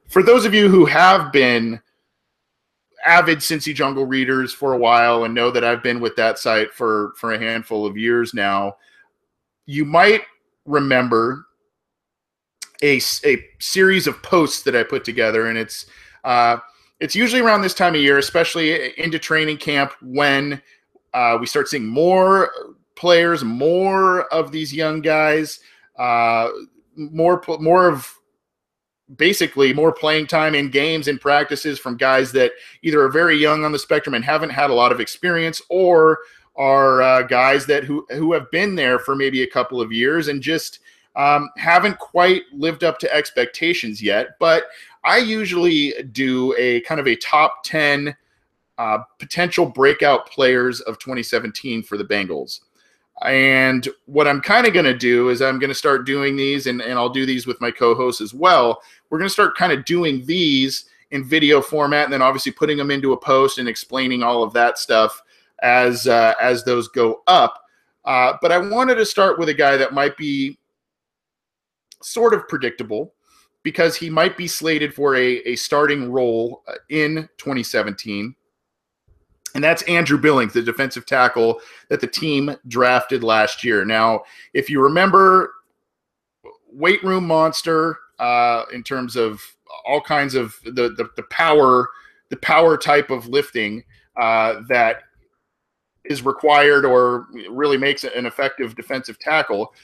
For those of you who have been avid Cincy Jungle readers for a while and know that I've been with that site for a handful of years now, you might remember a series of posts that I put together, and it's usually around this time of year, especially into training camp, when we start seeing more players, more of these young guys, more of basically more playing time in games and practices from guys that either are very young on the spectrum and haven't had a lot of experience, or are guys that who have been there for maybe a couple of years and just haven't quite lived up to expectations yet. But I usually do a kind of a top 10 potential breakout players of 2017 for the Bengals. And what I'm kind of going to do is I'm going to start doing these, and I'll do these with my co-hosts as well. We're going to start kind of doing these in video format, and then obviously putting them into a post and explaining all of that stuff as those go up. But I wanted to start with a guy that might be sort of predictable, because he might be slated for a starting role in 2017. And that's Andrew Billings, the defensive tackle that the team drafted last year. Now, if you remember, weight room monster in terms of all kinds of the power type of lifting that is required or really makes an effective defensive tackle.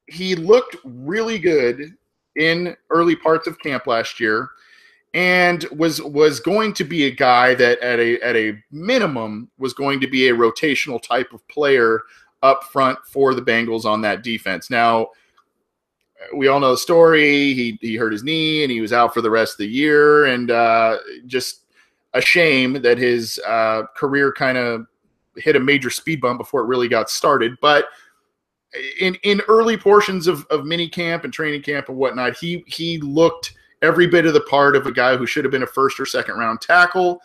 He looked really good in early parts of camp last year, and was going to be a guy that at a minimum was going to be a rotational type of player up front for the Bengals on that defense. Now, we all know the story. He hurt his knee and he was out for the rest of the year, and just a shame that his career kind of hit a major speed bump before it really got started. But in early portions of mini camp and training camp and whatnot, he looked every bit of the part of a guy who should have been a first or second round tackle.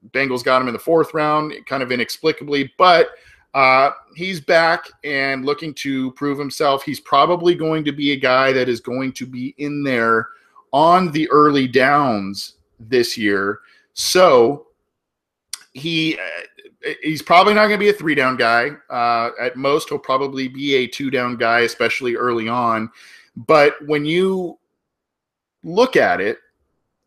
Bengals got him in the fourth round, kind of inexplicably, but he's back and looking to prove himself. He's probably going to be a guy that is going to be in there on the early downs this year. So he's probably not going to be a 3-down guy. At most, he'll probably be a 2-down guy, especially early on. But when you look at it,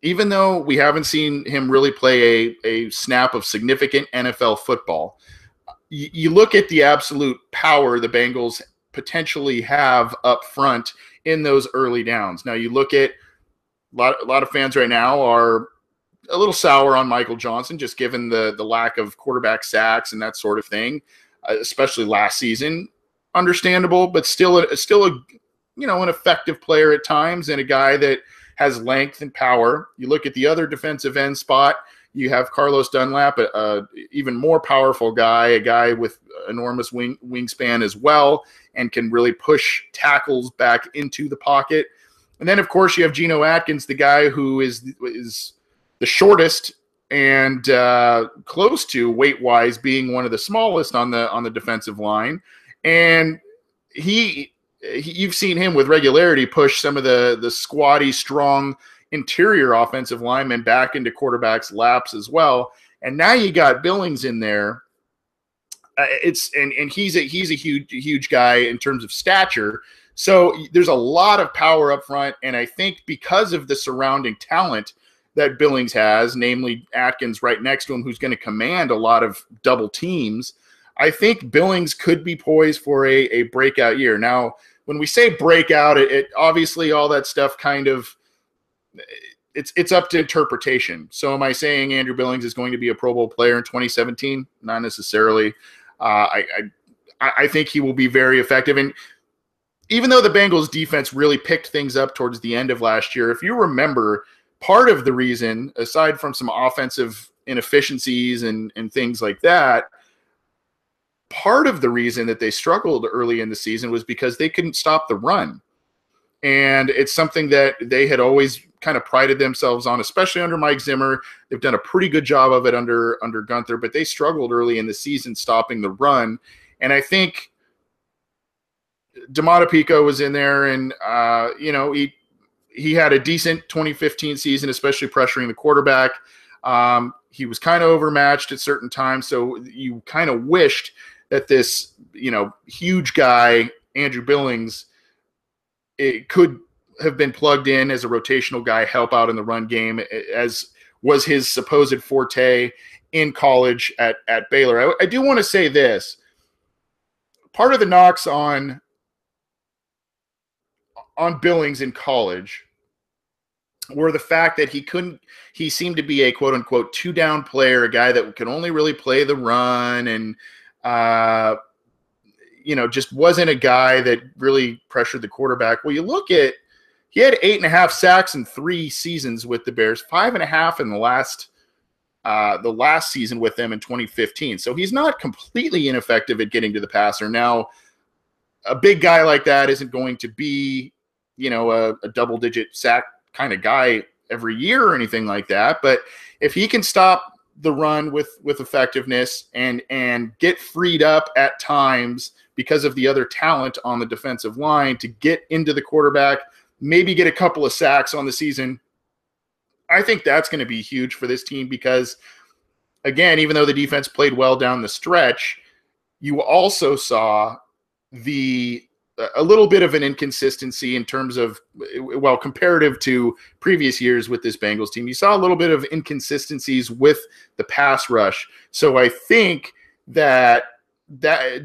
even though we haven't seen him really play a snap of significant NFL football, you look at the absolute power the Bengals potentially have up front in those early downs. Now, you look at a lot of fans right now are a little sour on Michael Johnson, just given the lack of quarterback sacks and that sort of thing, especially last season. Understandable, but still a an effective player at times, and a guy that has length and power. You look at the other defensive end spot, you have Carlos Dunlap, even more powerful guy, a guy with enormous wingspan as well, and can really push tackles back into the pocket. And then, of course, you have Geno Atkins, the guy who is the shortest and close to weight-wise being one of the smallest on the defensive line. And you've seen him with regularity push some of the squatty, strong interior offensive linemen back into quarterbacks' laps as well. And now you got Billings in there. He's a huge guy in terms of stature. So there's a lot of power up front, and I think because of the surrounding talent that Billings has, namely Atkins right next to him, who's going to command a lot of double teams, I think Billings could be poised for a breakout year. Now, when we say breakout, it obviously all that stuff kind of it's up to interpretation. So am I saying Andrew Billings is going to be a Pro Bowl player in 2017? Not necessarily. I think he will be very effective. And even though the Bengals defense really picked things up towards the end of last year, if you remember, part of the reason, aside from some offensive inefficiencies and things like that, part of the reason that they struggled early in the season was because they couldn't stop the run. And it's something that they had always kind of prided themselves on, especially under Mike Zimmer. They've done a pretty good job of it under Gunther, but they struggled early in the season stopping the run. And I think Pico was in there, and he had a decent 2015 season, especially pressuring the quarterback. He was kind of overmatched at certain times, so you kind of wished that this, huge guy, Andrew Billings, it could have been plugged in as a rotational guy, help out in the run game, as was his supposed forte in college at Baylor. I do want to say this. Part of the knocks on Billings in college were the fact that he seemed to be a quote unquote 2-down player, a guy that could only really play the run and, just wasn't a guy that really pressured the quarterback. Well, you look at, he had 8.5 sacks in 3 seasons with the Bears, 5.5 in the last season with them in 2015. So he's not completely ineffective at getting to the passer. Now, a big guy like that isn't going to be, a double-digit sack kind of guy every year or anything like that. But if he can stop the run with effectiveness and get freed up at times because of the other talent on the defensive line to get into the quarterback, maybe get a couple of sacks on the season, I think that's going to be huge for this team because, again, even though the defense played well down the stretch, you also saw a little bit of an inconsistency in terms of, well, comparative to previous years with this Bengals team. You saw a little bit of inconsistencies with the pass rush. So I think that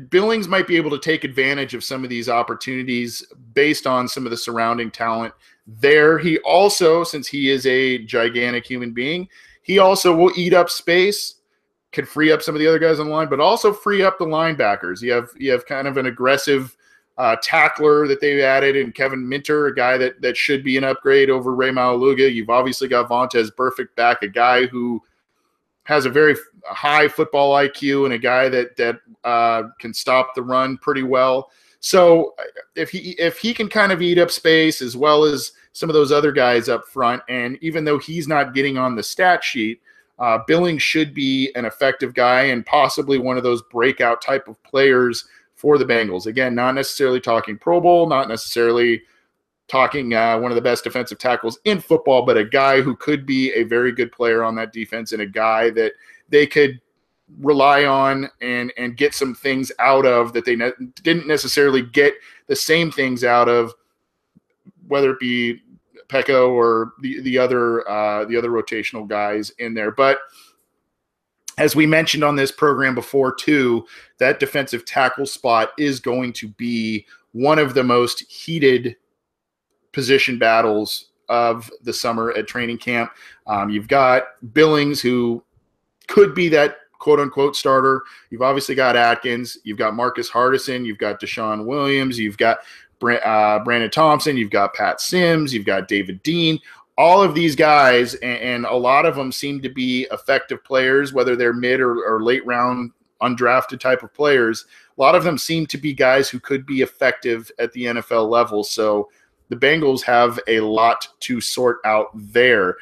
Billings might be able to take advantage of some of these opportunities based on some of the surrounding talent there. He also, since he is a gigantic human being, he also will eat up space, could free up some of the other guys on the line, but also free up the linebackers. You have kind of an aggressive tackler that they've added in Kevin Minter, a guy that should be an upgrade over Ray Maualuga. You've obviously got Vontaze Burfict back, a guy who has a very high football IQ and a guy that can stop the run pretty well. So if he can kind of eat up space as well as some of those other guys up front, and even though he's not getting on the stat sheet, Billings should be an effective guy and possibly one of those breakout type of players for the Bengals. Again, not necessarily talking Pro Bowl, not necessarily talking one of the best defensive tackles in football, but a guy who could be a very good player on that defense and a guy that they could rely on and get some things out of that they didn't necessarily get the same things out of, whether it be Pecco or the other rotational guys in there. But as we mentioned on this program before too, that defensive tackle spot is going to be one of the most heated position battles of the summer at training camp. You've got Billings, who could be that quote-unquote starter. You've obviously got Atkins. You've got Marcus Hardison. You've got Deshaun Williams. You've got Brandon Thompson. You've got Pat Sims. You've got David Dean. All of these guys, and a lot of them seem to be effective players, whether they're mid or late round undrafted type of players. A lot of them seem to be guys who could be effective at the NFL level. So the Bengals have a lot to sort out there.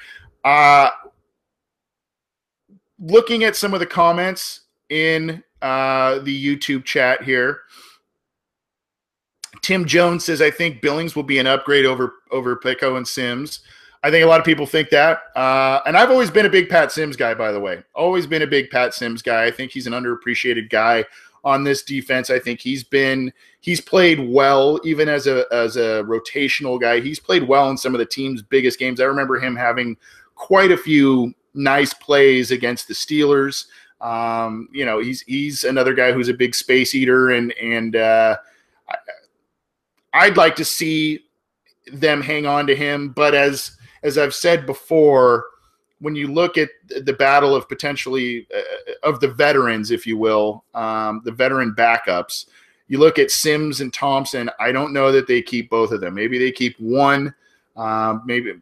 Looking at some of the comments in the YouTube chat here, Tim Jones says, I think Billings will be an upgrade over Pecco and Sims. I think a lot of people think that. And I've always been a big Pat Sims guy, by the way. Always been a big Pat Sims guy. I think he's an underappreciated guy on this defense. I think he's played well, even as a rotational guy. He's played well in some of the team's biggest games. I remember him having quite a few nice plays against the Steelers. He's another guy who's a big space eater, and I'd like to see them hang on to him. But as I've said before, when you look at the battle of potentially of the veterans, if you will, the veteran backups, you look at Sims and Thompson. I don't know that they keep both of them. Maybe they keep one. Maybe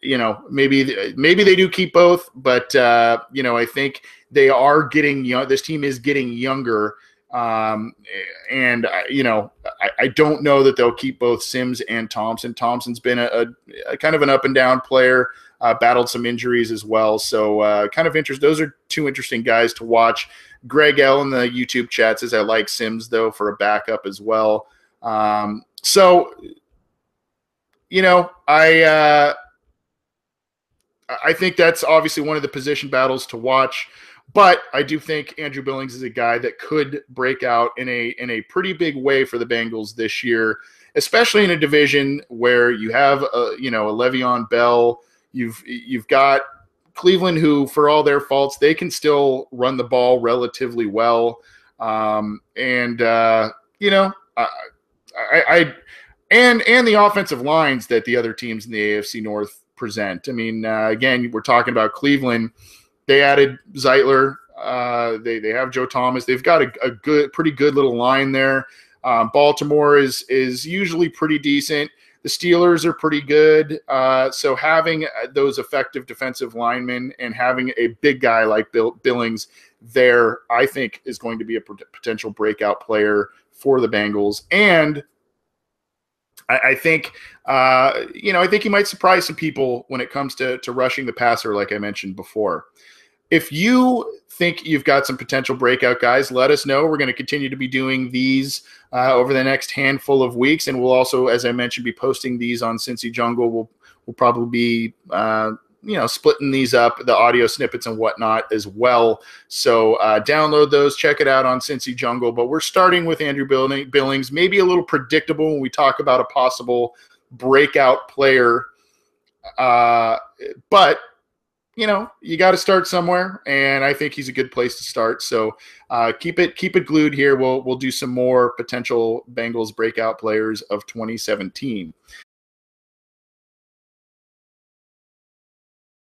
they do keep both. But I think they are getting young. This team is getting younger. And I don't know that they'll keep both Sims and Thompson. Thompson's been a kind of an up and down player, battled some injuries as well. So kind of interest. Those are two interesting guys to watch. Greg L in the YouTube chat says, I like Sims though for a backup as well. So you know, I think that's obviously one of the position battles to watch. But I do think Andrew Billings is a guy that could break out in a pretty big way for the Bengals this year, especially in a division where you have a Le'Veon Bell. You've got Cleveland, who for all their faults, they can still run the ball relatively well. And you know, I and the offensive lines that the other teams in the AFC North present. I mean, again, we're talking about Cleveland. They added Zeitler. They have Joe Thomas. They've got a pretty good little line there. Baltimore is usually pretty decent. The Steelers are pretty good. So having those effective defensive linemen and having a big guy like Billings there, I think, is going to be a potential breakout player for the Bengals. And I think, I think he might surprise some people when it comes to rushing the passer, like I mentioned before. If you think you've got some potential breakout guys, let us know. We're going to continue to be doing these over the next handful of weeks, and we'll also, as I mentioned, be posting these on Cincy Jungle. We'll probably be splitting these up, the audio snippets and whatnot as well. So download those, check it out on Cincy Jungle. But we're starting with Andrew Billings, maybe a little predictable when we talk about a possible breakout player, but you got to start somewhere, and I think he's a good place to start. So keep it glued here. We'll do some more potential Bengals breakout players of 2017.